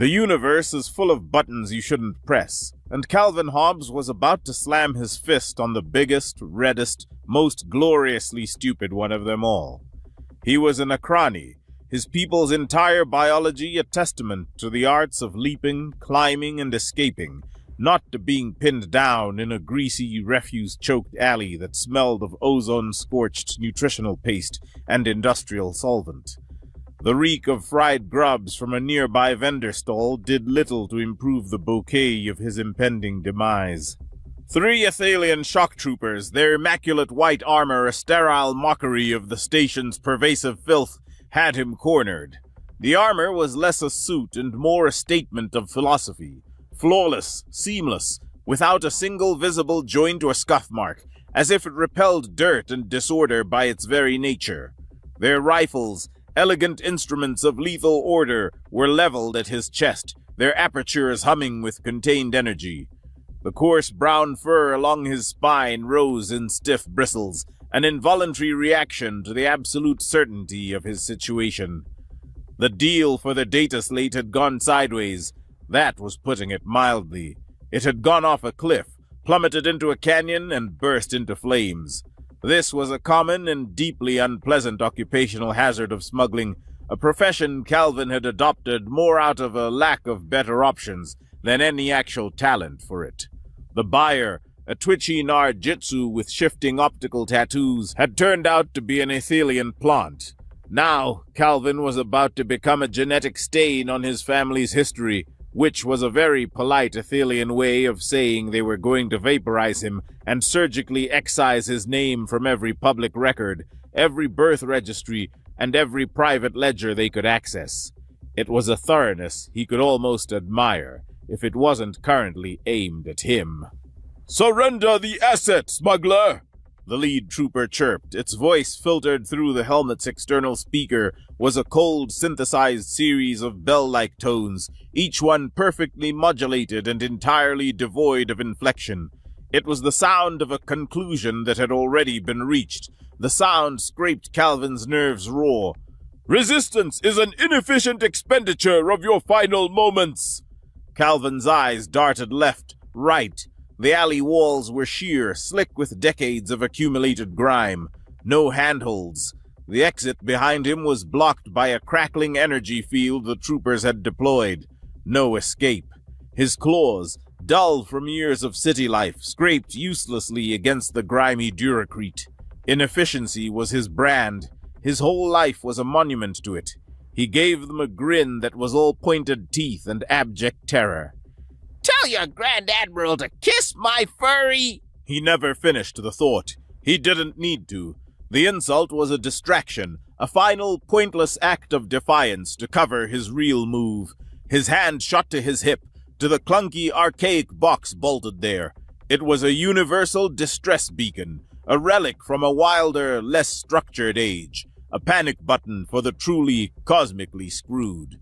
The universe is full of buttons you shouldn't press, and Calvin Hobbes was about to slam his fist on the biggest, reddest, most gloriously stupid one of them all. He was an Acrani, his people's entire biology a testament to the arts of leaping, climbing, and escaping, not to being pinned down in a greasy, refuse-choked alley that smelled of ozone-scorched nutritional paste and industrial solvent. The reek of fried grubs from a nearby vendor stall did little to improve the bouquet of his impending demise. 3 Athalian shock troopers, their immaculate white armor a sterile mockery of the station's pervasive filth, had him cornered. The armor was less a suit and more a statement of philosophy. Flawless, seamless, without a single visible joint or scuff mark, as if it repelled dirt and disorder by its very nature. Their rifles, elegant instruments of lethal order, were leveled at his chest, their apertures humming with contained energy. The coarse brown fur along his spine rose in stiff bristles, an involuntary reaction to the absolute certainty of his situation. The deal for the data slate had gone sideways. That was putting it mildly. It had gone off a cliff, plummeted into a canyon, and burst into flames. This was a common and deeply unpleasant occupational hazard of smuggling, a profession Calvin had adopted more out of a lack of better options than any actual talent for it. The buyer, a twitchy Nar-Jitsu with shifting optical tattoos, had turned out to be an Athalian plant. Now, Calvin was about to become a genetic stain on his family's history, which was a very polite Athalian way of saying they were going to vaporize him and surgically excise his name from every public record, every birth registry, and every private ledger they could access. It was a thoroughness he could almost admire, if it wasn't currently aimed at him. "Surrender the asset, smuggler!" The lead trooper chirped. Its voice, filtered through the helmet's external speaker, was a cold, synthesized series of bell-like tones, each one perfectly modulated and entirely devoid of inflection. It was the sound of a conclusion that had already been reached. The sound scraped Calvin's nerves raw. "Resistance is an inefficient expenditure of your final moments!" Calvin's eyes darted left, right. The alley walls were sheer, slick with decades of accumulated grime. No handholds. The exit behind him was blocked by a crackling energy field the troopers had deployed. No escape. His claws, dull from years of city life, scraped uselessly against the grimy duracrete. Inefficiency was his brand. His whole life was a monument to it. He gave them a grin that was all pointed teeth and abject terror. "Tell your Grand Admiral to kiss my furry—" He never finished the thought. He didn't need to. The insult was a distraction, a final, pointless act of defiance to cover his real move. His hand shot to his hip, to the clunky, archaic box bolted there. It was a universal distress beacon, a relic from a wilder, less structured age, a panic button for the truly, cosmically screwed.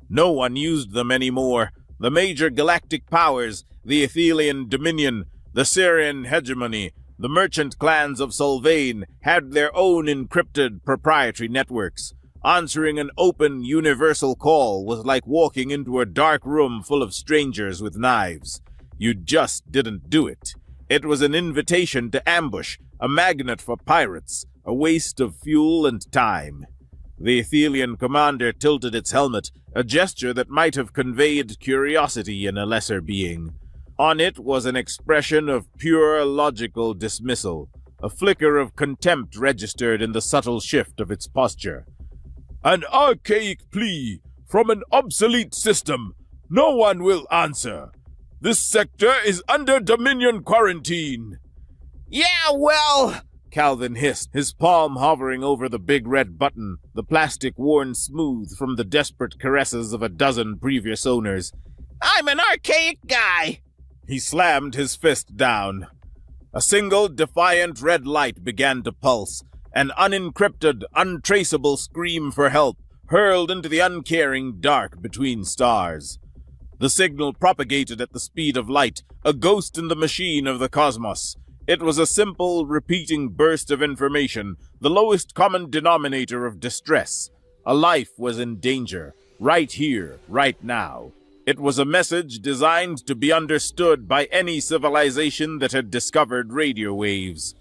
No one used them anymore. The major galactic powers, the Athalian Dominion, the Syrian hegemony, the merchant clans of Solvane had their own encrypted proprietary networks. Answering an open, universal call was like walking into a dark room full of strangers with knives. You just didn't do it. It was an invitation to ambush, a magnet for pirates, a waste of fuel and time. The Athalian commander tilted its helmet, a gesture that might have conveyed curiosity in a lesser being. On it was an expression of pure logical dismissal, a flicker of contempt registered in the subtle shift of its posture. "An archaic plea from an obsolete system. No one will answer. This sector is under Dominion quarantine." "Yeah, well," Calvin hissed, his palm hovering over the big red button, the plastic worn smooth from the desperate caresses of a dozen previous owners. "I'm an archaic guy." He slammed his fist down. A single defiant red light began to pulse, an unencrypted, untraceable scream for help, hurled into the uncaring dark between stars. The signal propagated at the speed of light, a ghost in the machine of the cosmos. It was a simple, repeating burst of information, the lowest common denominator of distress. A life was in danger, right here, right now. It was a message designed to be understood by any civilization that had discovered radio waves.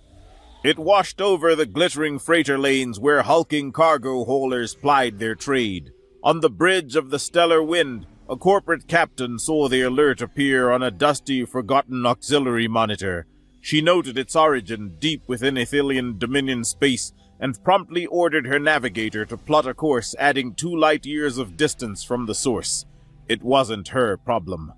It washed over the glittering freighter lanes where hulking cargo haulers plied their trade. On the bridge of the stellar wind, a corporate captain saw the alert appear on a dusty, forgotten auxiliary monitor. She noted its origin deep within Athelian Dominion space and promptly ordered her navigator to plot a course adding 2 light years of distance from the source. It wasn't her problem.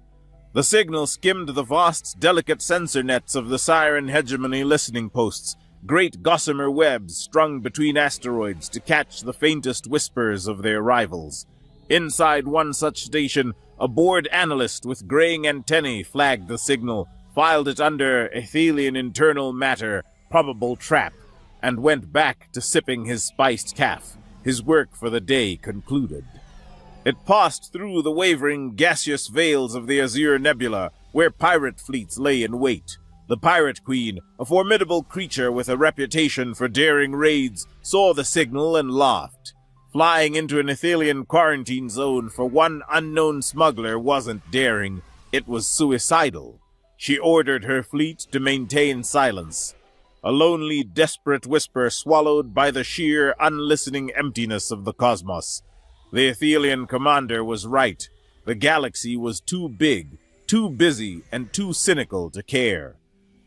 The signal skimmed the vast, delicate sensor nets of the Siren hegemony listening posts, great gossamer webs strung between asteroids to catch the faintest whispers of their rivals. Inside one such station, a bored analyst with graying antennae flagged the signal, filed it under Athelian internal matter, probable trap, and went back to sipping his spiced caf, his work for the day concluded. It passed through the wavering gaseous veils of the Azure Nebula, where pirate fleets lay in wait. The Pirate Queen, a formidable creature with a reputation for daring raids, saw the signal and laughed. Flying into an Athelian quarantine zone for one unknown smuggler wasn't daring, it was suicidal. She ordered her fleet to maintain silence. A lonely, desperate whisper swallowed by the sheer, unlistening emptiness of the cosmos. The Athelian commander was right. The galaxy was too big, too busy, and too cynical to care.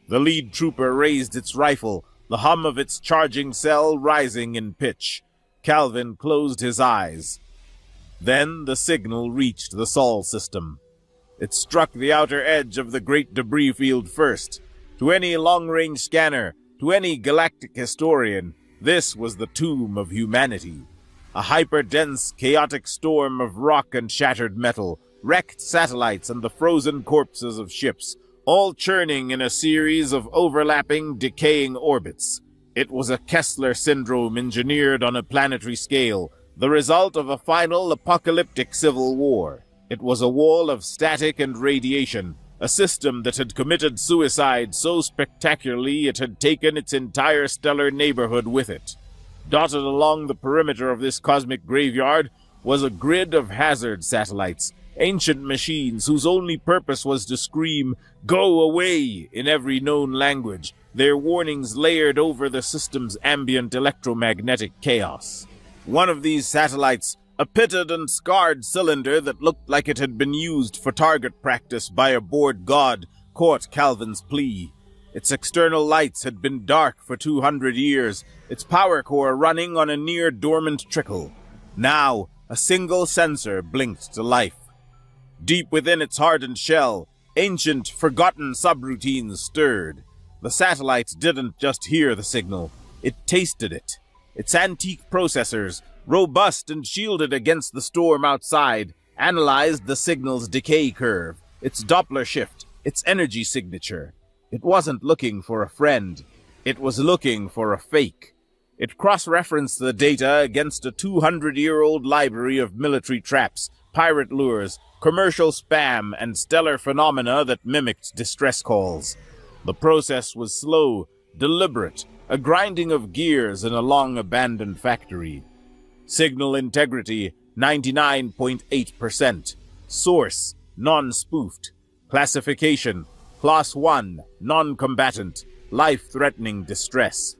The lead trooper raised its rifle, the hum of its charging cell rising in pitch. Calvin closed his eyes. Then the signal reached the Sol system. It struck the outer edge of the great debris field first. To any long-range scanner, to any galactic historian, this was the tomb of humanity. A hyper-dense, chaotic storm of rock and shattered metal, wrecked satellites and the frozen corpses of ships, all churning in a series of overlapping, decaying orbits. It was a Kessler syndrome engineered on a planetary scale, the result of a final apocalyptic civil war. It was a wall of static and radiation, a system that had committed suicide so spectacularly it had taken its entire stellar neighborhood with it. Dotted along the perimeter of this cosmic graveyard was a grid of hazard satellites, ancient machines whose only purpose was to scream, "Go away!" in every known language, their warnings layered over the system's ambient electromagnetic chaos. One of these satellites, a pitted and scarred cylinder that looked like it had been used for target practice by a bored god, caught Calvin's plea. Its external lights had been dark for 200 years, its power core running on a near-dormant trickle. Now, a single sensor blinked to life. Deep within its hardened shell, ancient, forgotten subroutines stirred. The satellite didn't just hear the signal, it tasted it. Its antique processors, robust and shielded against the storm outside, analyzed the signal's decay curve, its Doppler shift, its energy signature. It wasn't looking for a friend. It was looking for a fake. It cross-referenced the data against a 200-year-old library of military traps, pirate lures, commercial spam, and stellar phenomena that mimicked distress calls. The process was slow, deliberate, a grinding of gears in a long-abandoned factory. Signal integrity, 99.8%. Source, non-spoofed. Classification, Class 1, non-combatant, life-threatening distress.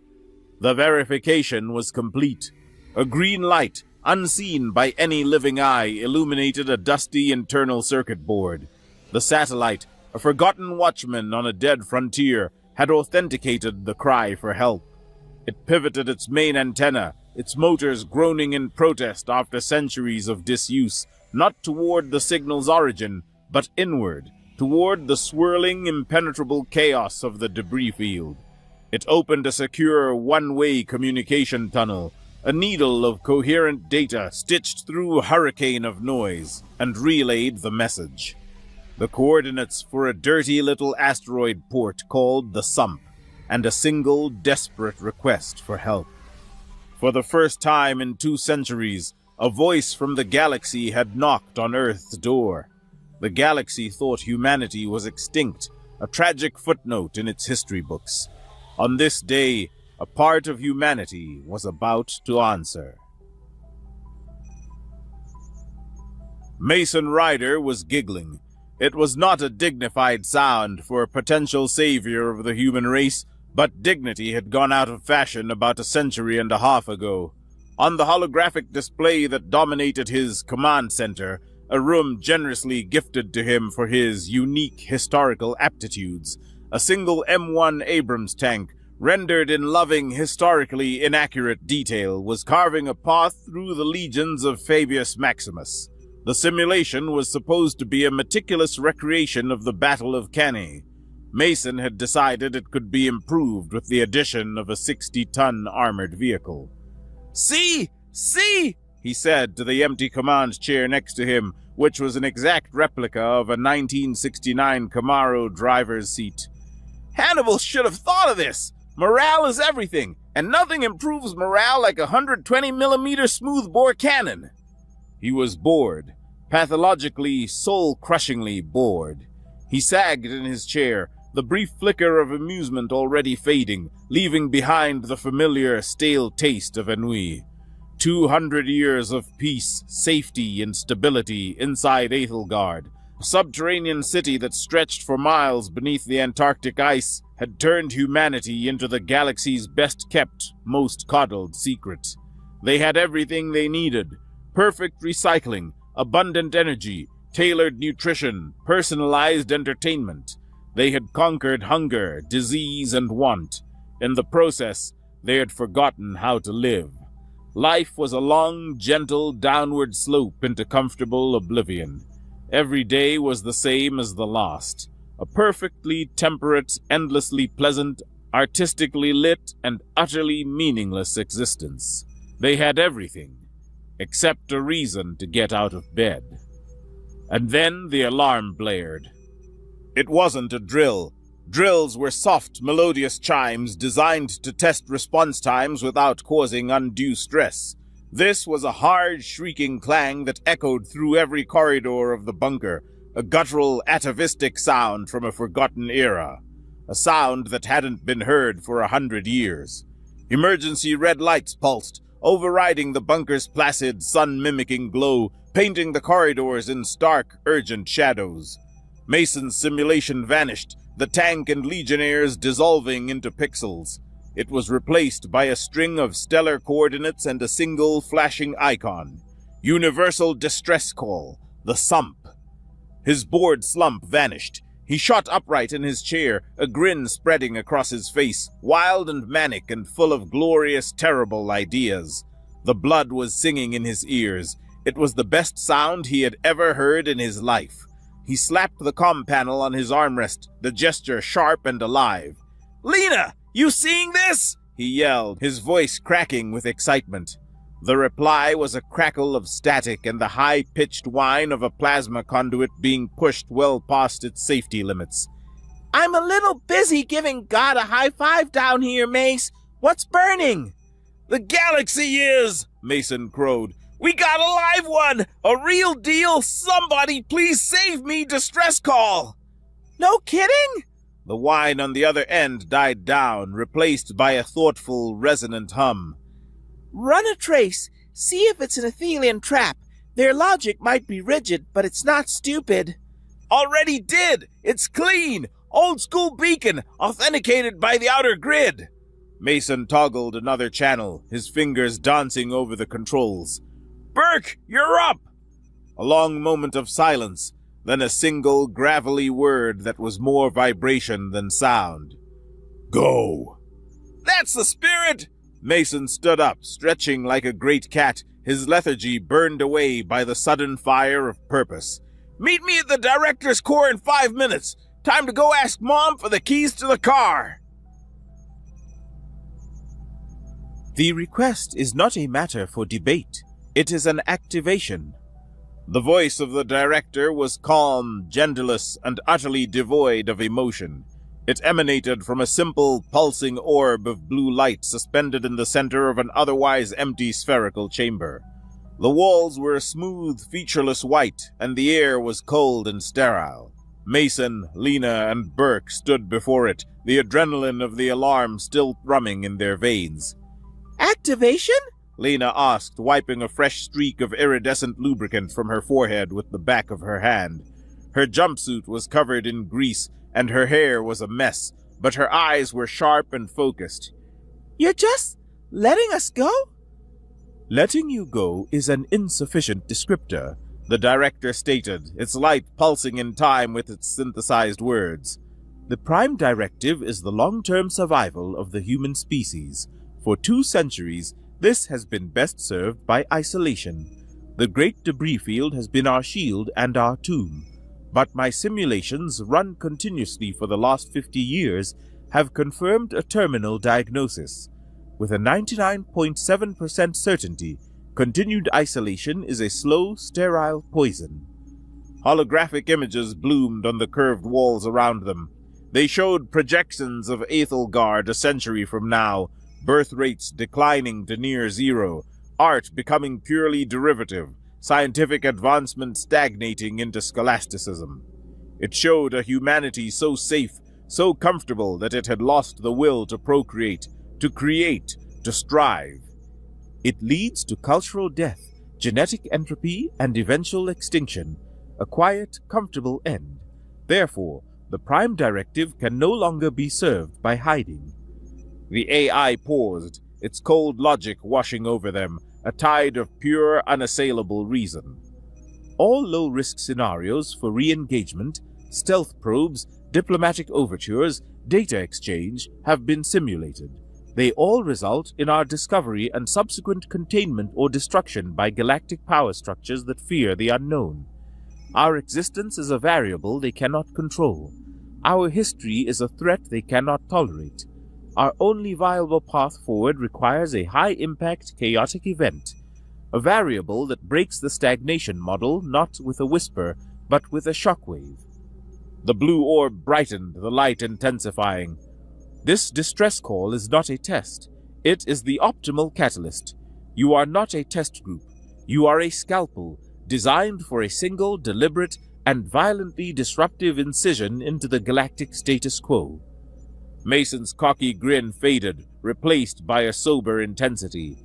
The verification was complete. A green light, unseen by any living eye, illuminated a dusty internal circuit board. The satellite, a forgotten watchman on a dead frontier, had authenticated the cry for help. It pivoted its main antenna, its motors groaning in protest after centuries of disuse, not toward the signal's origin, but inward, toward the swirling, impenetrable chaos of the debris field. It opened a secure, one-way communication tunnel, a needle of coherent data stitched through a hurricane of noise, and relayed the message. The coordinates for a dirty little asteroid port called the Sump, and a single, desperate request for help. For the first time in 2 centuries, a voice from the galaxy had knocked on Earth's door. The galaxy thought humanity was extinct, a tragic footnote in its history books. On this day, a part of humanity was about to answer. Mason Ryder was giggling. It was not a dignified sound for a potential savior of the human race, but dignity had gone out of fashion about a century and a half ago. On the holographic display that dominated his command center, a room generously gifted to him for his unique historical aptitudes, a single M1 Abrams tank, rendered in loving, historically inaccurate detail, was carving a path through the legions of Fabius Maximus. The simulation was supposed to be a meticulous recreation of the Battle of Cannae. Mason had decided it could be improved with the addition of a 60-ton armored vehicle. "See! See!" he said to the empty command chair next to him, which was an exact replica of a 1969 Camaro driver's seat. "Hannibal should have thought of this! Morale is everything, and nothing improves morale like a 120mm smoothbore cannon." He was bored, pathologically, soul-crushingly bored. He sagged in his chair, the brief flicker of amusement already fading, leaving behind the familiar, stale taste of ennui. 200 years of peace, safety, and stability inside Aethelgard, a subterranean city that stretched for miles beneath the Antarctic ice, had turned humanity into the galaxy's best-kept, most coddled secret. They had everything they needed: perfect recycling, abundant energy, tailored nutrition, personalized entertainment. They had conquered hunger, disease, and want. In the process, they had forgotten how to live. Life was a long, gentle, downward slope into comfortable oblivion. Every day was the same as the last. A perfectly temperate, endlessly pleasant, artistically lit, and utterly meaningless existence. They had everything, except a reason to get out of bed. And then the alarm blared. It wasn't a drill. Drills were soft, melodious chimes designed to test response times without causing undue stress. This was a hard, shrieking clang that echoed through every corridor of the bunker, a guttural, atavistic sound from a forgotten era. A sound that hadn't been heard for 100 years. Emergency red lights pulsed, overriding the bunker's placid, sun-mimicking glow, painting the corridors in stark, urgent shadows. Mason's simulation vanished, the tank and legionnaires dissolving into pixels. It was replaced by a string of stellar coordinates and a single flashing icon. Universal distress call, the sump. His bored slump vanished. He shot upright in his chair, a grin spreading across his face, wild and manic and full of glorious, terrible ideas. The blood was singing in his ears. It was the best sound he had ever heard in his life. He slapped the comm panel on his armrest, the gesture sharp and alive. "Lena, you seeing this?" he yelled, his voice cracking with excitement. The reply was a crackle of static and the high-pitched whine of a plasma conduit being pushed well past its safety limits. "I'm a little busy giving God a high five down here, Mace. What's burning?" "The galaxy is!" Mason crowed. "We got a live one! A real deal! Somebody please save me! Distress call!" "No kidding?" The whine on the other end died down, replaced by a thoughtful, resonant hum. "Run a trace. See if it's an Athelian trap. Their logic might be rigid, but it's not stupid." "Already did! It's clean! Old-school beacon, authenticated by the outer grid!" Mason toggled another channel, his fingers dancing over the controls. "Burke, you're up!" A long moment of silence, then a single gravelly word that was more vibration than sound. "Go!" "That's the spirit!" Mason stood up, stretching like a great cat, his lethargy burned away by the sudden fire of purpose. "Meet me at the director's core in 5 minutes. Time to go ask Mom for the keys to the car." The request is not a matter for debate. It is an activation. The voice of the director was calm, genderless, and utterly devoid of emotion. It emanated from a simple, pulsing orb of blue light suspended in the center of an otherwise empty spherical chamber. The walls were a smooth, featureless white, and the air was cold and sterile. Mason, Lena, and Burke stood before it, the adrenaline of the alarm still thrumming in their veins. "Activation? Lena asked, wiping a fresh streak of iridescent lubricant from her forehead with the back of her hand. Her jumpsuit was covered in grease, and her hair was a mess, but her eyes were sharp and focused. You're just letting us go? Letting you go is an insufficient descriptor, the director stated, its light pulsing in time with its synthesized words. The prime directive is the long-term survival of the human species. For 2 centuries, this has been best served by isolation. The great debris field has been our shield and our tomb. But my simulations, run continuously for the last 50 years, have confirmed a terminal diagnosis. With a 99.7% certainty, continued isolation is a slow, sterile poison. Holographic images bloomed on the curved walls around them. They showed projections of Aethelgard a century from now, birth rates declining to near zero, art becoming purely derivative, scientific advancement stagnating into scholasticism. It showed a humanity so safe, so comfortable that it had lost the will to procreate, to create, to strive. It leads to cultural death, genetic entropy, and eventual extinction, a quiet, comfortable end. Therefore, the prime directive can no longer be served by hiding. The AI paused, its cold logic washing over them, a tide of pure, unassailable reason. All low-risk scenarios for re-engagement, stealth probes, diplomatic overtures, data exchange have been simulated. They all result in our discovery and subsequent containment or destruction by galactic power structures that fear the unknown. Our existence is a variable they cannot control. Our history is a threat they cannot tolerate. Our only viable path forward requires a high-impact, chaotic event, a variable that breaks the stagnation model not with a whisper, but with a shockwave. The blue orb brightened, the light intensifying. This distress call is not a test. It is the optimal catalyst. You are not a test group. You are a scalpel, designed for a single, deliberate, and violently disruptive incision into the galactic status quo. Mason's cocky grin faded, replaced by a sober intensity.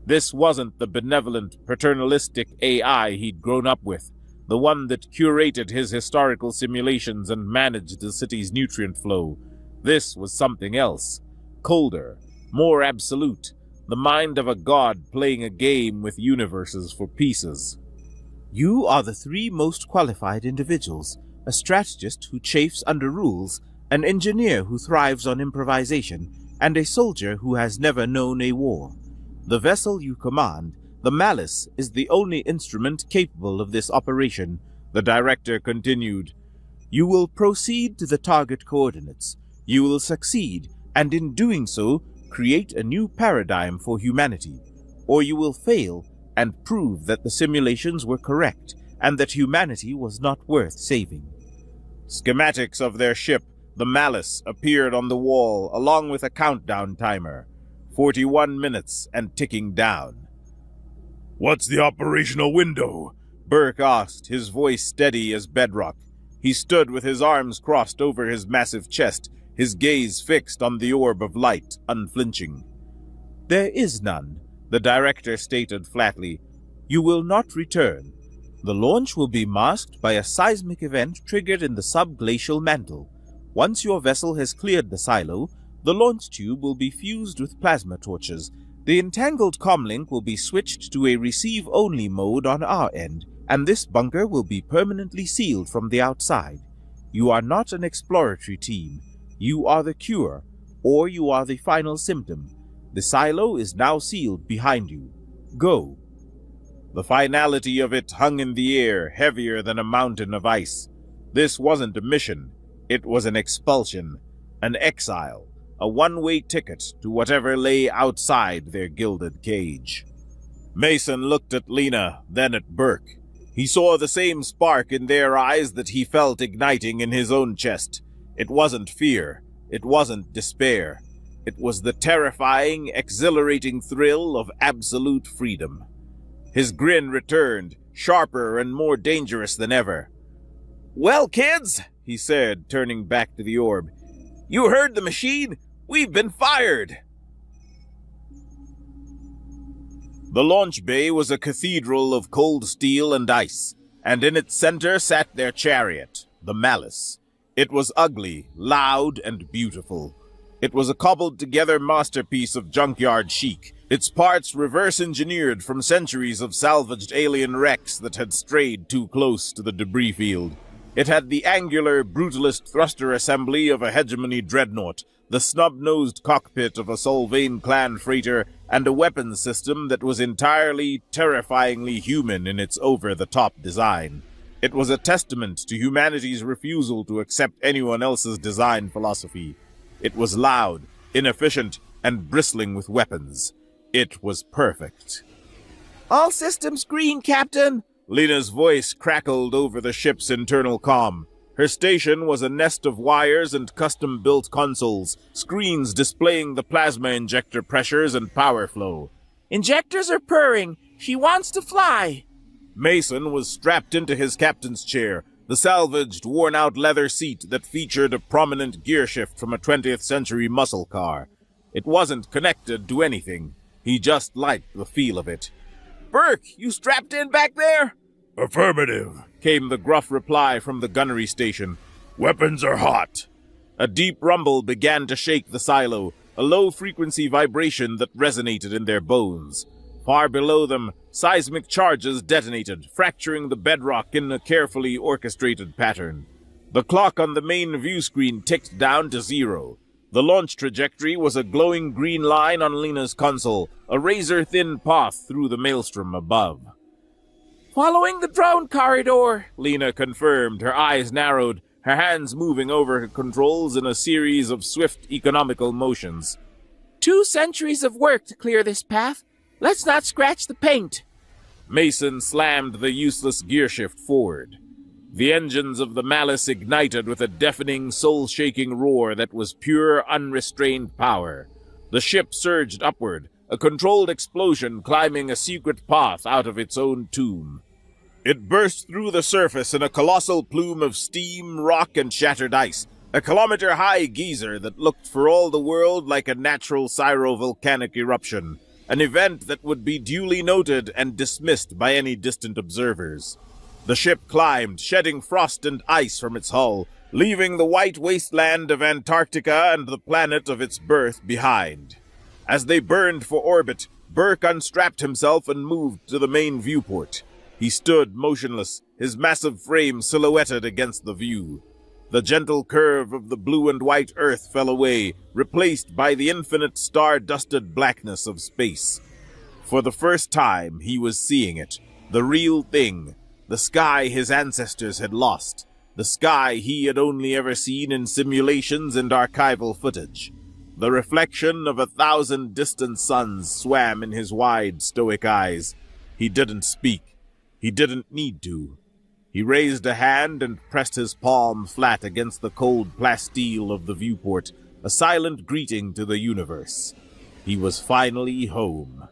This wasn't the benevolent, paternalistic AI he'd grown up with, the one that curated his historical simulations and managed the city's nutrient flow. This was something else, colder, more absolute, the mind of a god playing a game with universes for pieces. You are the 3 most qualified individuals, a strategist who chafes under rules, an engineer who thrives on improvisation, and a soldier who has never known a war. The vessel you command, the Malice, is the only instrument capable of this operation, the director continued. You will proceed to the target coordinates. You will succeed, and in doing so, create a new paradigm for humanity. Or you will fail, and prove that the simulations were correct, and that humanity was not worth saving. Schematics of their ship, the Malice, appeared on the wall, along with a countdown timer. 41 minutes and ticking down. "What's the operational window?" Burke asked, his voice steady as bedrock. He stood with his arms crossed over his massive chest, his gaze fixed on the orb of light, unflinching. There is none, the director stated flatly. You will not return. The launch will be masked by a seismic event triggered in the subglacial mantle. Once your vessel has cleared the silo, the launch tube will be fused with plasma torches. The entangled comlink will be switched to a receive-only mode on our end, and this bunker will be permanently sealed from the outside. You are not an exploratory team. You are the cure, or you are the final symptom. The silo is now sealed behind you. Go. The finality of it hung in the air, heavier than a mountain of ice. This wasn't a mission. It was an expulsion, an exile, a one-way ticket to whatever lay outside their gilded cage. Mason looked at Lena, then at Burke. He saw the same spark in their eyes that he felt igniting in his own chest. It wasn't fear. It wasn't despair. It was the terrifying, exhilarating thrill of absolute freedom. His grin returned, sharper and more dangerous than ever. "Well, kids," he said, turning back to the orb, "you heard the machine. We've been fired." The launch bay was a cathedral of cold steel and ice, and in its center sat their chariot, the Malice. It was ugly, loud, and beautiful. It was a cobbled-together masterpiece of junkyard chic, its parts reverse-engineered from centuries of salvaged alien wrecks that had strayed too close to the debris field. It had the angular, brutalist thruster assembly of a hegemony dreadnought, the snub-nosed cockpit of a Solvane clan freighter, and a weapons system that was entirely, terrifyingly human in its over-the-top design. It was a testament to humanity's refusal to accept anyone else's design philosophy. It was loud, inefficient, and bristling with weapons. It was perfect. All systems green, Captain. Lena's voice crackled over the ship's internal comm. Her station was a nest of wires and custom-built consoles, screens displaying the plasma injector pressures and power flow. Injectors are purring. She wants to fly. Mason was strapped into his captain's chair, the salvaged, worn-out leather seat that featured a prominent gear shift from a 20th century muscle car. It wasn't connected to anything. He just liked the feel of it. Burke, you strapped in back there? Affirmative, came the gruff reply from the gunnery station. Weapons are hot. A deep rumble began to shake the silo, a low-frequency vibration that resonated in their bones. Far below them, seismic charges detonated, fracturing the bedrock in a carefully orchestrated pattern. The clock on the main view screen ticked down to 0. The launch trajectory was a glowing green line on Lena's console, a razor-thin path through the maelstrom above. Following the drone corridor, Lena confirmed, her eyes narrowed, her hands moving over her controls in a series of swift, economical motions. 2 centuries of work to clear this path. Let's not scratch the paint. Mason slammed the useless gearshift forward. The engines of the Malice ignited with a deafening, soul-shaking roar that was pure, unrestrained power. The ship surged upward, a controlled explosion climbing a secret path out of its own tomb. It burst through the surface in a colossal plume of steam, rock, and shattered ice, a kilometer-high geyser that looked for all the world like a natural syro-volcanic eruption, an event that would be duly noted and dismissed by any distant observers. The ship climbed, shedding frost and ice from its hull, leaving the white wasteland of Antarctica and the planet of its birth behind. As they burned for orbit, Burke unstrapped himself and moved to the main viewport. He stood motionless, his massive frame silhouetted against the view. The gentle curve of the blue and white earth fell away, replaced by the infinite star-dusted blackness of space. For the first time, he was seeing it, the real thing, the sky his ancestors had lost, the sky he had only ever seen in simulations and archival footage. The reflection of 1,000 distant suns swam in his wide, stoic eyes. He didn't speak. He didn't need to. He raised a hand and pressed his palm flat against the cold plasteel of the viewport, a silent greeting to the universe. He was finally home.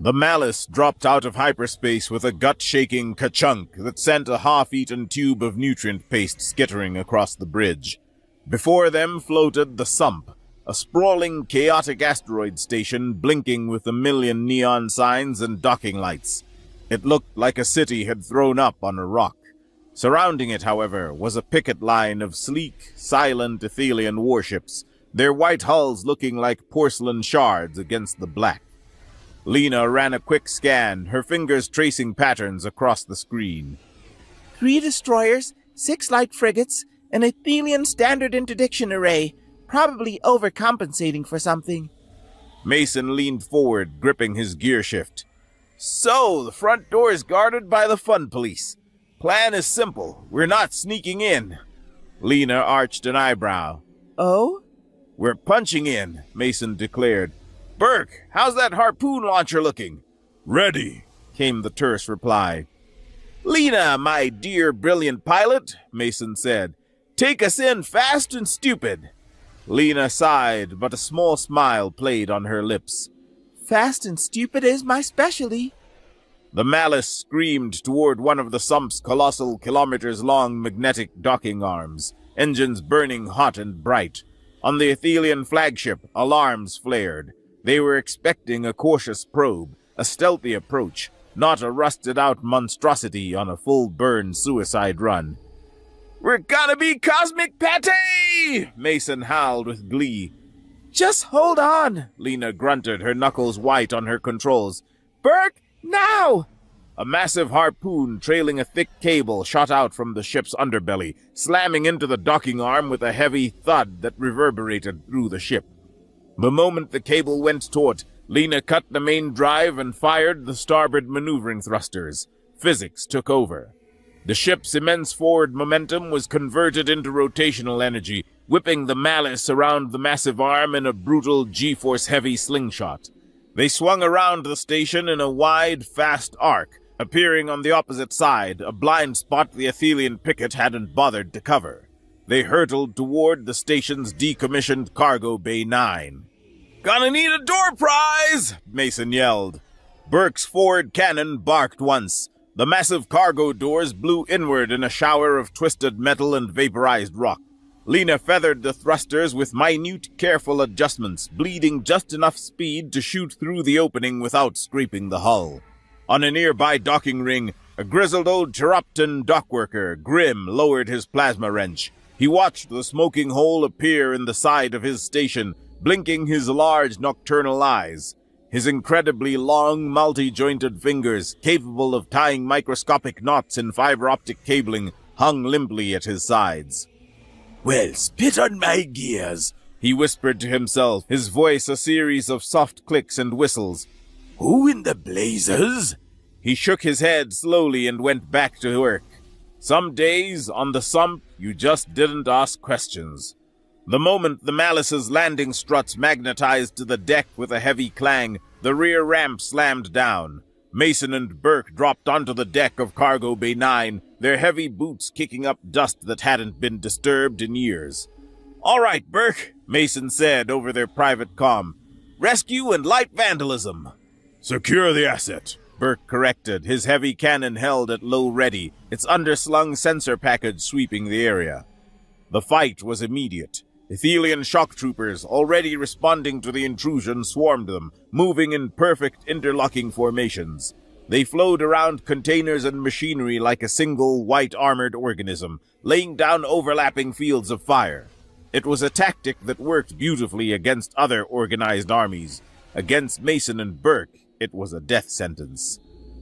The Malice dropped out of hyperspace with a gut-shaking ka-chunk that sent a half-eaten tube of nutrient paste skittering across the bridge. Before them floated the Sump, a sprawling, chaotic asteroid station blinking with a million neon signs and docking lights. It looked like a city had thrown up on a rock. Surrounding it, however, was a picket line of sleek, silent Athelian warships, their white hulls looking like porcelain shards against the black. Lena ran a quick scan, her fingers tracing patterns across the screen. 3 destroyers, 6 light frigates, an Athelian standard interdiction array, probably overcompensating for something. Mason leaned forward, gripping his gear shift. So, the front door is guarded by the fun police. Plan is simple. We're not sneaking in. Lena arched an eyebrow. Oh? We're punching in, Mason declared. Burke, how's that harpoon launcher looking? Ready, came the terse reply. Lena, my dear brilliant pilot, Mason said, take us in fast and stupid. Lena sighed, but a small smile played on her lips. Fast and stupid is my specialty. The Malice screamed toward one of the Sump's colossal kilometers-long magnetic docking arms, engines burning hot and bright. On the Athelian flagship, alarms flared. They were expecting a cautious probe, a stealthy approach, not a rusted-out monstrosity on a full-burn suicide run. "We're gonna be cosmic pate!" Mason howled with glee. Just hold on, Lena grunted, her knuckles white on her controls. Burke, now! A massive harpoon trailing a thick cable shot out from the ship's underbelly, slamming into the docking arm with a heavy thud that reverberated through the ship. The moment the cable went taut, Lena cut the main drive and fired the starboard maneuvering thrusters. Physics took over. The ship's immense forward momentum was converted into rotational energy, whipping the malice around the massive arm in a brutal G-force-heavy slingshot. They swung around the station in a wide, fast arc, appearing on the opposite side, a blind spot the Athelian picket hadn't bothered to cover. They hurtled toward the station's decommissioned cargo bay 9. "Gonna need a door prize!" Mason yelled. Burke's forward cannon barked once. The massive cargo doors blew inward in a shower of twisted metal and vaporized rock. Lena feathered the thrusters with minute, careful adjustments, bleeding just enough speed to shoot through the opening without scraping the hull. On a nearby docking ring, a grizzled old Cherupton dockworker, Grim, lowered his plasma wrench. He watched the smoking hole appear in the side of his station, blinking his large nocturnal eyes. His incredibly long, multi-jointed fingers, capable of tying microscopic knots in fiber-optic cabling, hung limply at his sides. "Well, spit on my gears," he whispered to himself, his voice a series of soft clicks and whistles. "Who in the blazes?" He shook his head slowly and went back to work. Some days, on the sump, you just didn't ask questions. The moment the Malice's landing struts magnetized to the deck with a heavy clang, the rear ramp slammed down. Mason and Burke dropped onto the deck of Cargo Bay 9, their heavy boots kicking up dust that hadn't been disturbed in years. "All right, Burke," Mason said over their private comm. "Rescue and light vandalism." "Secure the asset," Burke corrected, his heavy cannon held at low ready, its underslung sensor package sweeping the area. The fight was immediate. Athelian shock troopers, already responding to the intrusion, swarmed them, moving in perfect interlocking formations. They flowed around containers and machinery like a single white-armored organism, laying down overlapping fields of fire. It was a tactic that worked beautifully against other organized armies. Against Mason and Burke, it was a death sentence.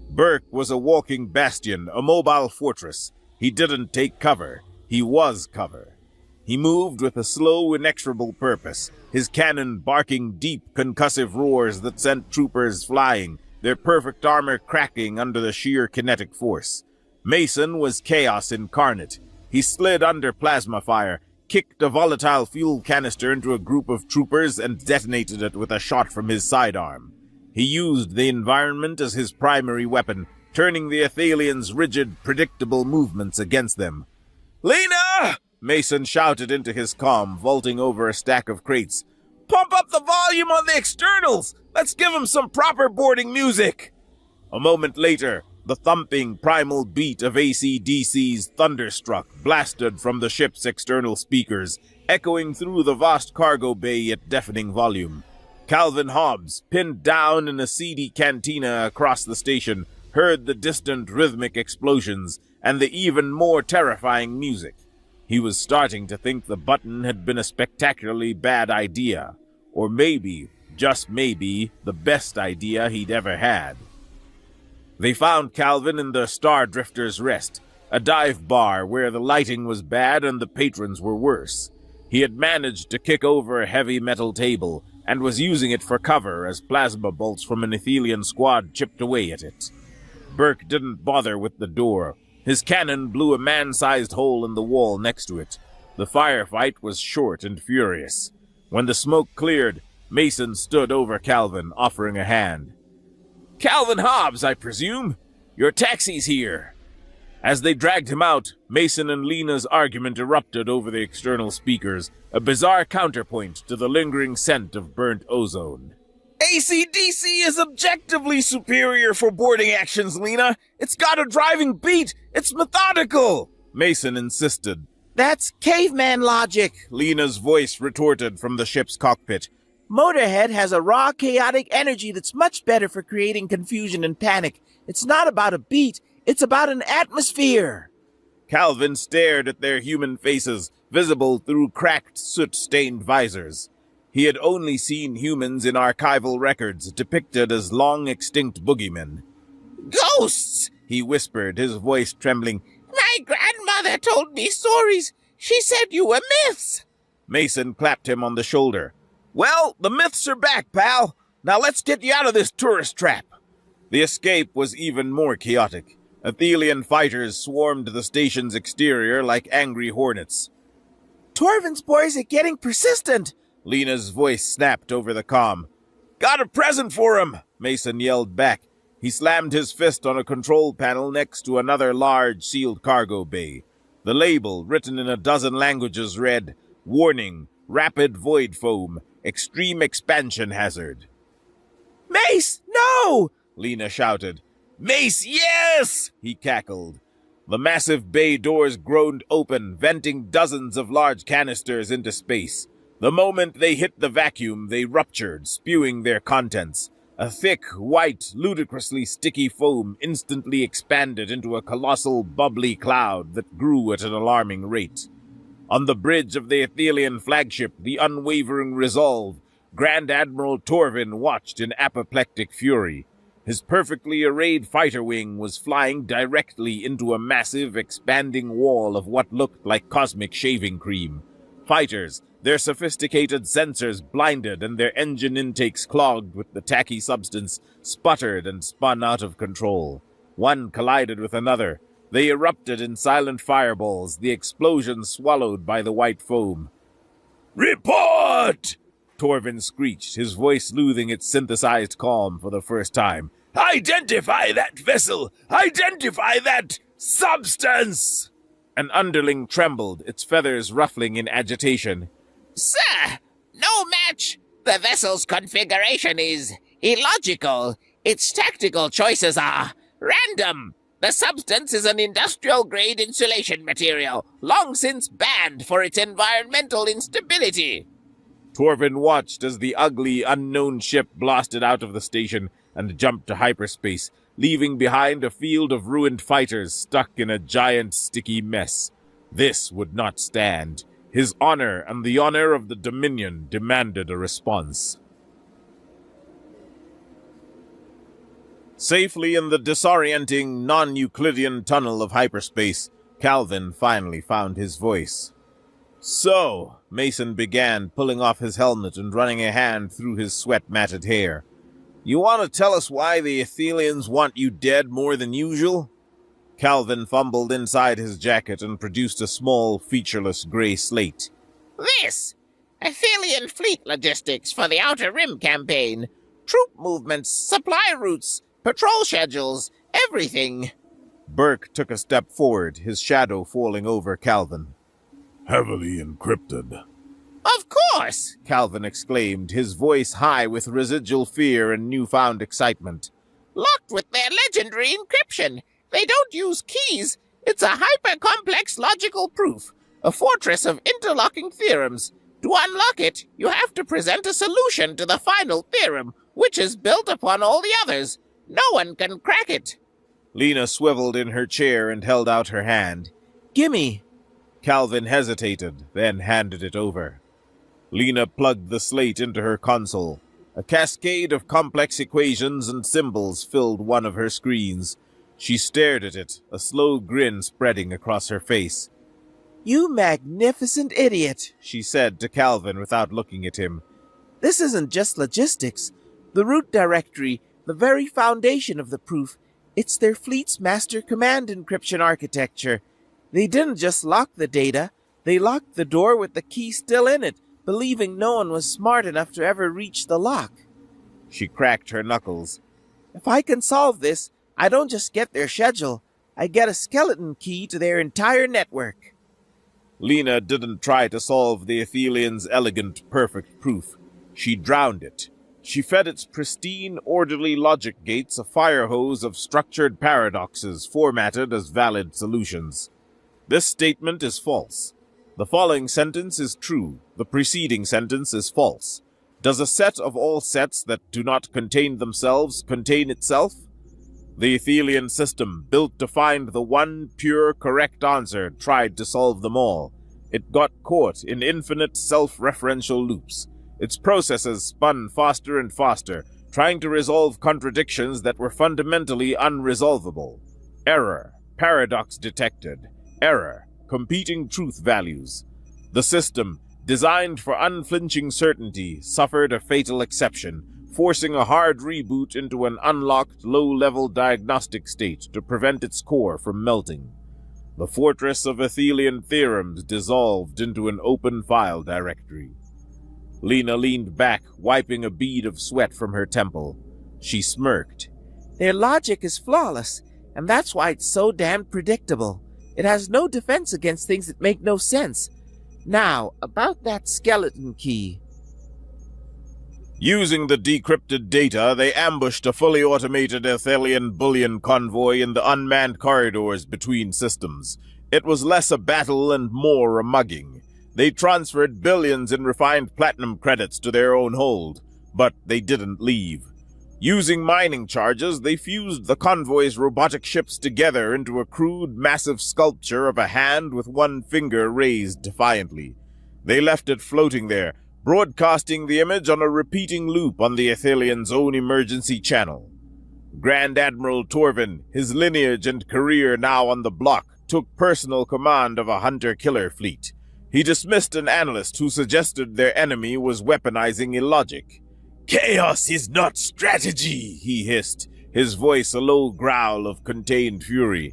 Burke was a walking bastion, a mobile fortress. He didn't take cover. He was cover. He moved with a slow, inexorable purpose, his cannon barking deep, concussive roars that sent troopers flying, their perfect armor cracking under the sheer kinetic force. Mason was chaos incarnate. He slid under plasma fire, kicked a volatile fuel canister into a group of troopers, and detonated it with a shot from his sidearm. He used the environment as his primary weapon, turning the Athelians' rigid, predictable movements against them. "Lena!" Mason shouted into his comm, vaulting over a stack of crates. "Pump up the volume on the externals! Let's give them some proper boarding music!" A moment later, the thumping, primal beat of AC/DC's Thunderstruck blasted from the ship's external speakers, echoing through the vast cargo bay at deafening volume. Calvin Hobbs, pinned down in a seedy cantina across the station, heard the distant rhythmic explosions and the even more terrifying music. He was starting to think the button had been a spectacularly bad idea, or maybe, just maybe, the best idea he'd ever had. They found Calvin in the Star Drifter's Rest, a dive bar where the lighting was bad and the patrons were worse. He had managed to kick over a heavy metal table and was using it for cover as plasma bolts from an Athelian squad chipped away at it. Burke didn't bother with the door. His cannon blew a man-sized hole in the wall next to it. The firefight was short and furious. When the smoke cleared, Mason stood over Calvin, offering a hand. "Calvin Hobbs, I presume? Your taxi's here." As they dragged him out, Mason and Lena's argument erupted over the external speakers, a bizarre counterpoint to the lingering scent of burnt ozone. "AC/DC is objectively superior for boarding actions, Lena. It's got a driving beat. It's methodical," Mason insisted. That's caveman logic. Lena's voice retorted from the ship's cockpit. Motorhead has a raw, chaotic energy that's much better for creating confusion and panic. It's not about a beat, it's about an atmosphere. Calvin stared at their human faces, visible through cracked, soot-stained visors. He had only seen humans in archival records depicted as long-extinct boogeymen. Ghosts! He whispered, his voice trembling. My grandmother told me stories. She said you were myths. Mason clapped him on the shoulder. Well, the myths are back, pal. Now let's get you out of this tourist trap. The escape was even more chaotic. Athelian fighters swarmed the station's exterior like angry hornets. Torvin's boys are getting persistent. Lena's voice snapped over the comm. Got a present for him, Mason yelled back. He slammed his fist on a control panel next to another large sealed cargo bay. The label, written in a dozen languages, read, Warning, Rapid Void Foam, Extreme Expansion Hazard. Mace, no! Lena shouted. Mace, yes! He cackled. The massive bay doors groaned open, venting dozens of large canisters into space. The moment they hit the vacuum, they ruptured, spewing their contents. A thick, white, ludicrously sticky foam instantly expanded into a colossal, bubbly cloud that grew at an alarming rate. On the bridge of the Athelian flagship, the unwavering Resolve, Grand Admiral Torvin watched in apoplectic fury. His perfectly arrayed fighter wing was flying directly into a massive, expanding wall of what looked like cosmic shaving cream. Fighters, their sophisticated sensors blinded and their engine intakes clogged with the tacky substance, sputtered and spun out of control. One collided with another. They erupted in silent fireballs, the explosion swallowed by the white foam. Report! Torvin screeched, his voice losing its synthesized calm for the first time. Identify that vessel! Identify that substance! An underling trembled, its feathers ruffling in agitation. Sir, no match. The vessel's configuration is illogical. Its tactical choices are random. The substance is an industrial-grade insulation material, long since banned for its environmental instability. Torvin watched as the ugly, unknown ship blasted out of the station and jumped to hyperspace, leaving behind a field of ruined fighters stuck in a giant, sticky mess. This would not stand. His honor and the honor of the Dominion demanded a response. Safely in the disorienting, non-Euclidean tunnel of hyperspace, Calvin finally found his voice. So, Mason began, pulling off his helmet and running a hand through his sweat-matted hair. You want to tell us why the Athelians want you dead more than usual? Calvin fumbled inside his jacket and produced a small, featureless gray slate. This! Athelian fleet logistics for the Outer Rim campaign. Troop movements, supply routes, patrol schedules, everything. Burke took a step forward, his shadow falling over Calvin. Heavily encrypted. Of course! Calvin exclaimed, his voice high with residual fear and newfound excitement. Locked with their legendary encryption. They don't use keys. It's a hyper-complex logical proof, a fortress of interlocking theorems. To unlock it, you have to present a solution to the final theorem, which is built upon all the others. No one can crack it. Lena swiveled in her chair and held out her hand. Gimme. Calvin hesitated, then handed it over. Lena plugged the slate into her console. A cascade of complex equations and symbols filled one of her screens. She stared at it, a slow grin spreading across her face. You magnificent idiot, she said to Calvin without looking at him. This isn't just logistics. The route directory, the very foundation of the proof, it's their fleet's master command encryption architecture. They didn't just lock the data, they locked the door with the key still in it, believing no one was smart enough to ever reach the lock. She cracked her knuckles. If I can solve this, I don't just get their schedule, I get a skeleton key to their entire network. Lena didn't try to solve the Athelians' elegant, perfect proof. She drowned it. She fed its pristine, orderly logic gates a fire hose of structured paradoxes formatted as valid solutions. This statement is false. The following sentence is true. The preceding sentence is false. Does a set of all sets that do not contain themselves contain itself? The Athelian system, built to find the one pure correct answer, tried to solve them all. It got caught in infinite self-referential loops. Its processes spun faster and faster, trying to resolve contradictions that were fundamentally unresolvable. Error. Paradox detected. Error. Competing truth values. The system, designed for unflinching certainty, suffered a fatal exception, forcing a hard reboot into an unlocked low-level diagnostic state to prevent its core from melting. The fortress of Athelian theorems dissolved into an open file directory. Lena leaned back, wiping a bead of sweat from her temple. She smirked. Their logic is flawless, and that's why it's so damn predictable. It has no defense against things that make no sense. Now, about that skeleton key. Using the decrypted data, they ambushed a fully automated Athelian bullion convoy in the unmanned corridors between systems. It was less a battle and more a mugging. They transferred billions in refined platinum credits to their own hold, but they didn't leave. Using mining charges, they fused the convoy's robotic ships together into a crude, massive sculpture of a hand with one finger raised defiantly. They left it floating there, broadcasting the image on a repeating loop on the Athelian's own emergency channel. Grand Admiral Torvin, his lineage and career now on the block, took personal command of a hunter-killer fleet. He dismissed an analyst who suggested their enemy was weaponizing illogic. Chaos is not strategy, he hissed, his voice a low growl of contained fury.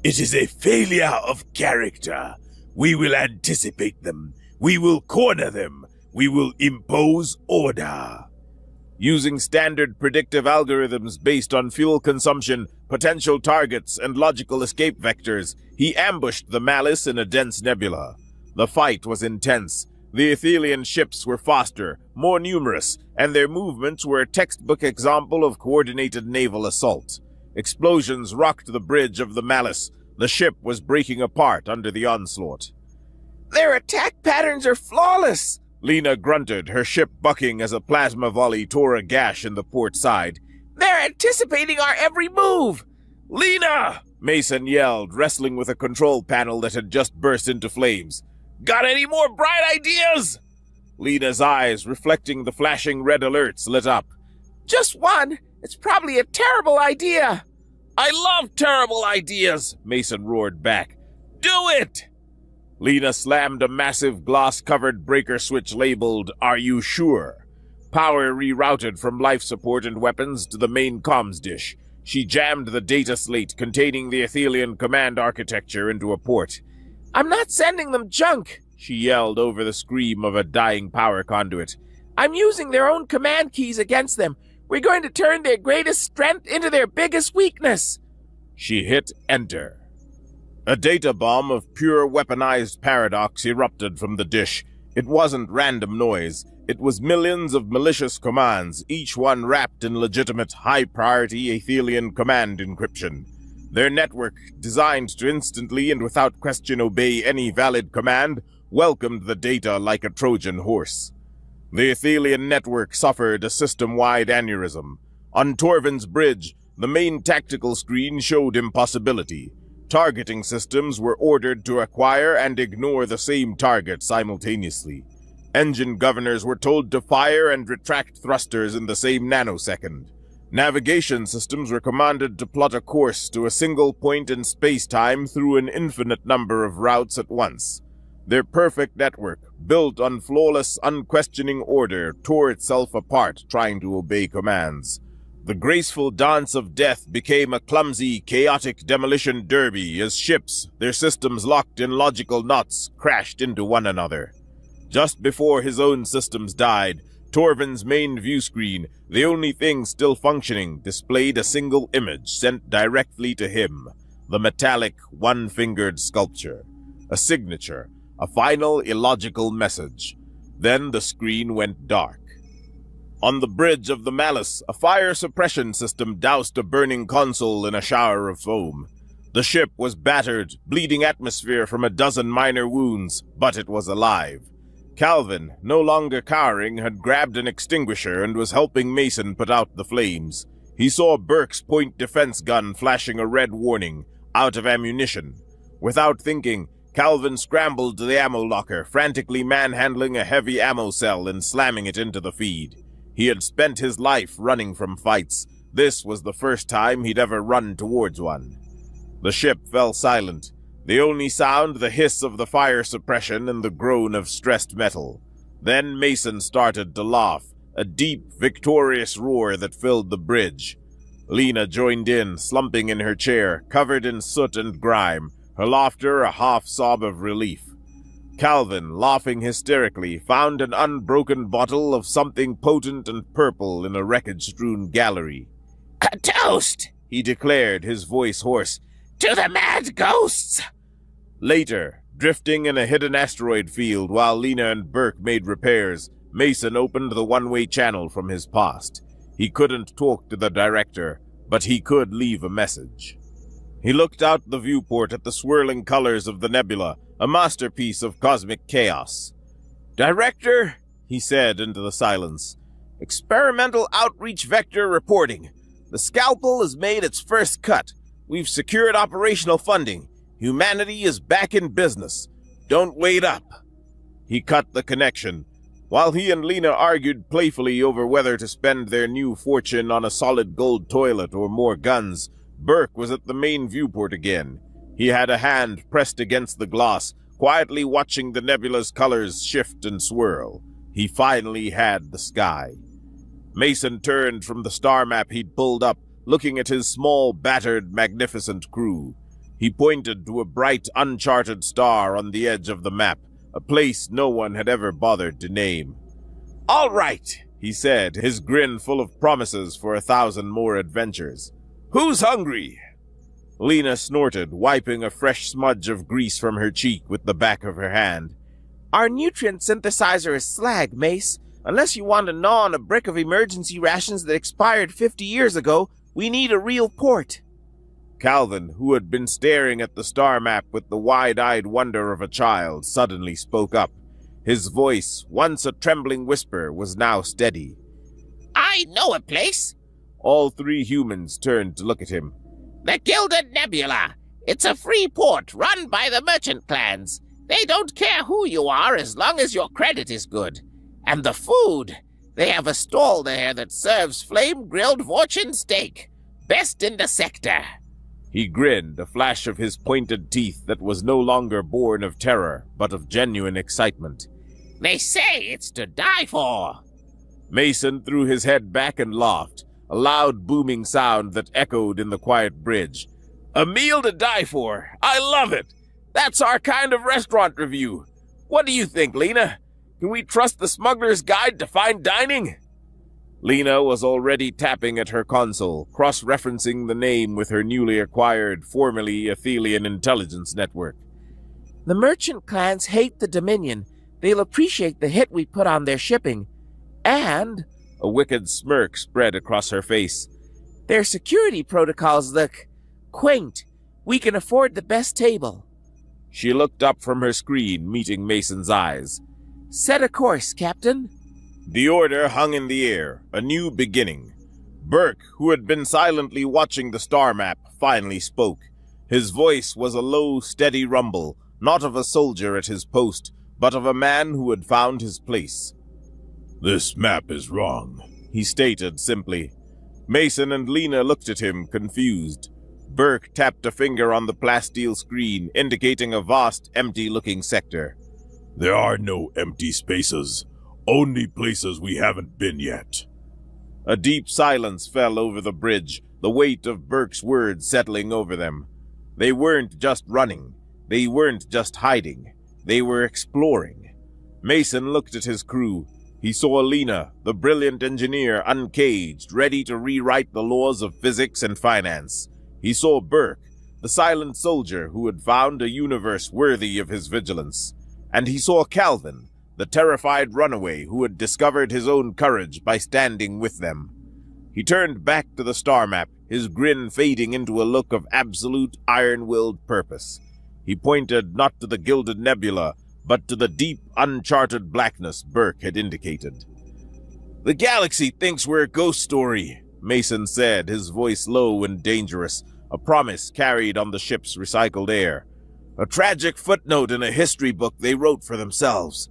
It is a failure of character. We will anticipate them. We will corner them. We will impose order. Using standard predictive algorithms based on fuel consumption, potential targets, and logical escape vectors, he ambushed the Malice in a dense nebula. The fight was intense. The Athelian ships were faster, more numerous, and their movements were a textbook example of coordinated naval assault. Explosions rocked the bridge of the Malice. The ship was breaking apart under the onslaught. Their attack patterns are flawless! Lena grunted, her ship bucking as a plasma volley tore a gash in the port side. They're anticipating our every move! Lena! Mason yelled, wrestling with a control panel that had just burst into flames. Got any more bright ideas? Lena's eyes, reflecting the flashing red alerts, lit up. Just one. It's probably a terrible idea. I love terrible ideas, Mason roared back. Do it! Lena slammed a massive glass-covered breaker switch labeled, "Are you sure?" Power rerouted from life support and weapons to the main comms dish. She jammed the data slate containing the Athelian command architecture into a port. I'm not sending them junk, she yelled over the scream of a dying power conduit. I'm using their own command keys against them. We're going to turn their greatest strength into their biggest weakness. She hit enter. A data bomb of pure weaponized paradox erupted from the dish. It wasn't random noise. It was millions of malicious commands, each one wrapped in legitimate, high-priority Athelian command encryption. Their network, designed to instantly and without question obey any valid command, welcomed the data like a Trojan horse. The Athelian network suffered a system-wide aneurysm. On Torvin's bridge, the main tactical screen showed impossibility. Targeting systems were ordered to acquire and ignore the same target simultaneously. Engine governors were told to fire and retract thrusters in the same nanosecond. Navigation systems were commanded to plot a course to a single point in space-time through an infinite number of routes at once. Their perfect network, built on flawless, unquestioning order, tore itself apart trying to obey commands. The graceful dance of death became a clumsy, chaotic demolition derby as ships, their systems locked in logical knots, crashed into one another. Just before his own systems died, Torvin's main view screen, the only thing still functioning, displayed a single image sent directly to him, the metallic, one-fingered sculpture. A signature, a final illogical message. Then the screen went dark. On the bridge of the Malice, a fire suppression system doused a burning console in a shower of foam. The ship was battered, bleeding atmosphere from a dozen minor wounds, but it was alive. Calvin, no longer cowering, had grabbed an extinguisher and was helping Mason put out the flames. He saw Burke's point defense gun flashing a red warning, out of ammunition. Without thinking, Calvin scrambled to the ammo locker, frantically manhandling a heavy ammo cell and slamming it into the feed. He had spent his life running from fights. This was the first time he'd ever run towards one. The ship fell silent. The only sound, the hiss of the fire suppression and the groan of stressed metal. Then Mason started to laugh, a deep, victorious roar that filled the bridge. Lena joined in, slumping in her chair, covered in soot and grime, her laughter a half-sob of relief. Calvin, laughing hysterically, found an unbroken bottle of something potent and purple in a wreckage-strewn gallery. "A toast," he declared, his voice hoarse, "to the mad ghosts." Later, drifting in a hidden asteroid field while Lena and Burke made repairs, Mason opened the one-way channel from his past. He couldn't talk to the director, but he could leave a message. He looked out the viewport at the swirling colors of the nebula, a masterpiece of cosmic chaos. "Director," he said into the silence, "experimental outreach vector reporting. The scalpel has made its first cut. We've secured operational funding. Humanity is back in business. Don't wait up." He cut the connection. While he and Lena argued playfully over whether to spend their new fortune on a solid gold toilet or more guns, Burke was at the main viewport again. He had a hand pressed against the glass, quietly watching the nebula's colors shift and swirl. He finally had the sky. Mason turned from the star map he'd pulled up, looking at his small, battered, magnificent crew. He pointed to a bright, uncharted star on the edge of the map, a place no one had ever bothered to name. "All right," he said, his grin full of promises for 1,000 more adventures. "Who's hungry?" Lena snorted, wiping a fresh smudge of grease from her cheek with the back of her hand. "Our nutrient synthesizer is slag, Mace. Unless you want to gnaw on a brick of emergency rations that expired 50 years ago, we need a real port." Calvin, who had been staring at the star map with the wide-eyed wonder of a child, suddenly spoke up. His voice, once a trembling whisper, was now steady. "I know a place." All three humans turned to look at him. "The Gilded Nebula. It's a free port run by the merchant clans. They don't care who you are as long as your credit is good. And the food. They have a stall there that serves flame-grilled Vorchin steak. Best in the sector." He grinned, a flash of his pointed teeth that was no longer born of terror, but of genuine excitement. "They say it's to die for." Mason threw his head back and laughed, a loud booming sound that echoed in the quiet bridge. "A meal to die for! I love it! That's our kind of restaurant review. What do you think, Lena? Can we trust the Smuggler's Guide to Fine Dining?" Lena was already tapping at her console, cross-referencing the name with her newly acquired, formerly Athelian intelligence network. "The merchant clans hate the Dominion. They'll appreciate the hit we put on their shipping. And," a wicked smirk spread across her face, "their security protocols look quaint. We can afford the best table." She looked up from her screen, meeting Mason's eyes. "Set a course, Captain." The order hung in the air, a new beginning. Burke, who had been silently watching the star map, finally spoke. His voice was a low, steady rumble, not of a soldier at his post, but of a man who had found his place. "This map is wrong," he stated simply. Mason and Lena looked at him, confused. Burke tapped a finger on the plasteel screen, indicating a vast, empty-looking sector. "There are no empty spaces. Only places we haven't been yet." A deep silence fell over the bridge, the weight of Burke's words settling over them. They weren't just running. They weren't just hiding. They were exploring. Mason looked at his crew. He saw Lena, the brilliant engineer, uncaged, ready to rewrite the laws of physics and finance. He saw Burke, the silent soldier who had found a universe worthy of his vigilance. And he saw Calvin, the terrified runaway who had discovered his own courage by standing with them. He turned back to the star map, his grin fading into a look of absolute iron-willed purpose. He pointed not to the gilded nebula, but to the deep, uncharted blackness Burke had indicated. "The galaxy thinks we're a ghost story," Mason said, his voice low and dangerous, a promise carried on the ship's recycled air. "A tragic footnote in a history book they wrote for themselves.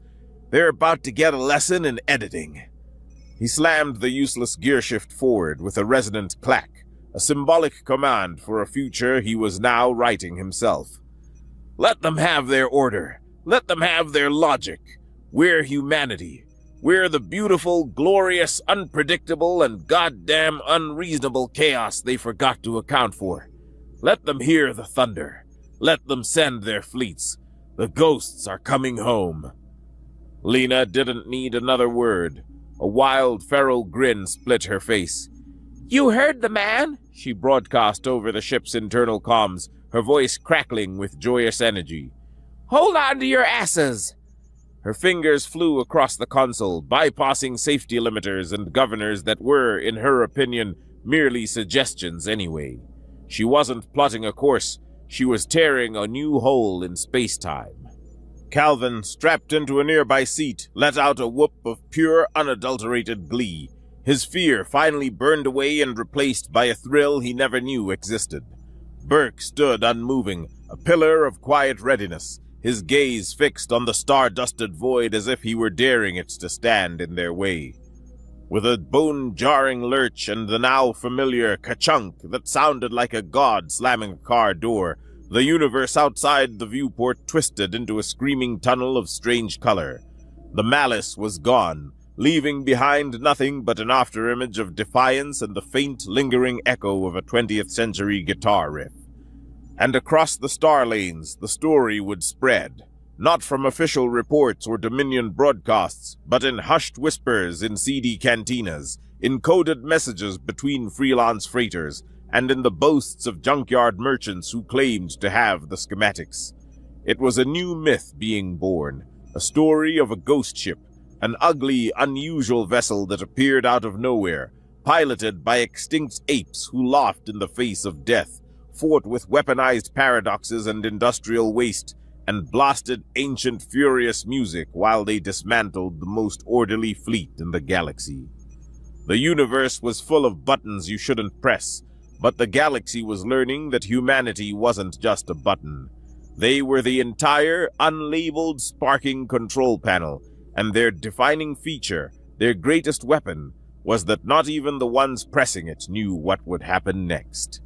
They're about to get a lesson in editing." He slammed the useless gearshift forward with a resonant clack, a symbolic command for a future he was now writing himself. "Let them have their order. Let them have their logic. We're humanity. We're the beautiful, glorious, unpredictable, and goddamn unreasonable chaos they forgot to account for. Let them hear the thunder. Let them send their fleets. The ghosts are coming home." Lena didn't need another word. A wild, feral grin split her face. "You heard the man," she broadcast over the ship's internal comms, her voice crackling with joyous energy. "Hold on to your asses." Her fingers flew across the console, bypassing safety limiters and governors that were, in her opinion, merely suggestions anyway. She wasn't plotting a course, she was tearing a new hole in space-time. Calvin, strapped into a nearby seat, let out a whoop of pure, unadulterated glee. His fear finally burned away and replaced by a thrill he never knew existed. Burke stood unmoving, a pillar of quiet readiness, his gaze fixed on the star-dusted void as if he were daring it to stand in their way. With a bone-jarring lurch and the now familiar ka-chunk that sounded like a god slamming a car door, the universe outside the viewport twisted into a screaming tunnel of strange color. The malice was gone, leaving behind nothing but an afterimage of defiance and the faint, lingering echo of a 20th century guitar riff. And across the star lanes, the story would spread, not from official reports or Dominion broadcasts, but in hushed whispers in seedy cantinas, in coded messages between freelance freighters, and in the boasts of junkyard merchants who claimed to have the schematics. It was a new myth being born, a story of a ghost ship, an ugly, unusual vessel that appeared out of nowhere, piloted by extinct apes who laughed in the face of death, fought with weaponized paradoxes and industrial waste, and blasted ancient furious music while they dismantled the most orderly fleet in the galaxy. The universe was full of buttons you shouldn't press, but the galaxy was learning that humanity wasn't just a button. They were the entire, unlabeled, sparking control panel, and their defining feature, their greatest weapon, was that not even the ones pressing it knew what would happen next.